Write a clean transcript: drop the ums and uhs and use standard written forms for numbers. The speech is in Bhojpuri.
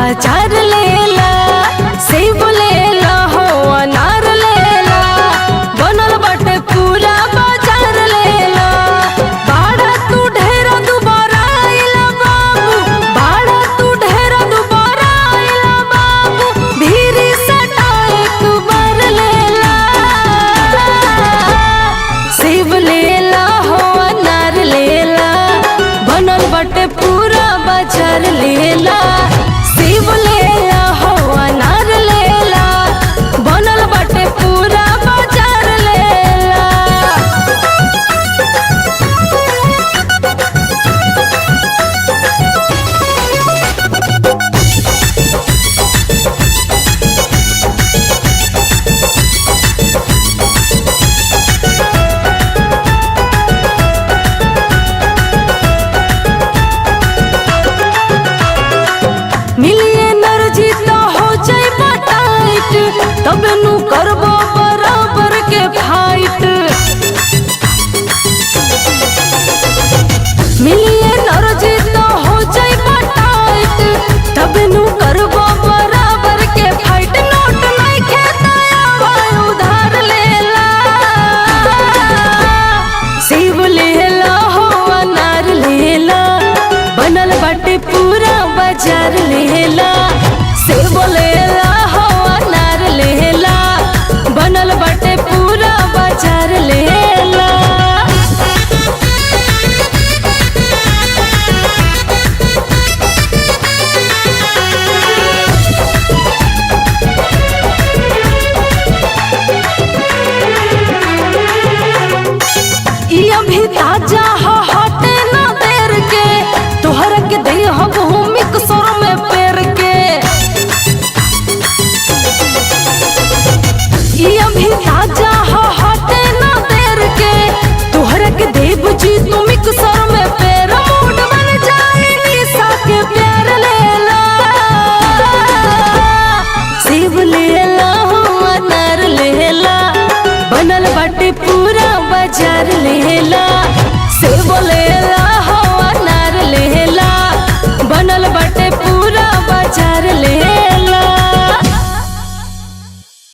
बाजार लेला, सेब लेला हो अनार लेला, बनल बाटे पूरा बाजार लेला। बाड़ा तू ढेर दुबारा आइला बाबू, बाड़ा तू ढेर दुबारा आइला बाबू, भीरी सटा एक बार लेला। सेब लेला हो अनार लेला, बनल बाटे पूरा बाजार लेला। सेब लेला हो अनार लेला, बनल बाटे पूरा बाजार लेला। मिली एनर्जी तो हो जाइबा टाइट, तबे नु करबो बराबर के फाइट। मिली एनर्जी तो हो जाइबा टाइट, तबे नु करबो बराबर के फाइट। नोट नहीं खेताया भाई उधार लेला। सेब लेला हो अनार लेला, बनल बाटे पूरा बाजार लेला। सेब लेला हो अनार लेला, बनल बाटे पूरा बाजार लेला। ई अभी ताजा हो हटे ना देर के, तोहर के दे हो भूमि कसर में पेर के। ई अभी ताजा हो हटे ना देर के, तोहर के देव जी तुम कसर में पेर। मूड बन जाए निशा के प्यार लेला। सेब लेला हो अनार लेला, बनल बाटे पूरा बाजार लेला। सेब लेला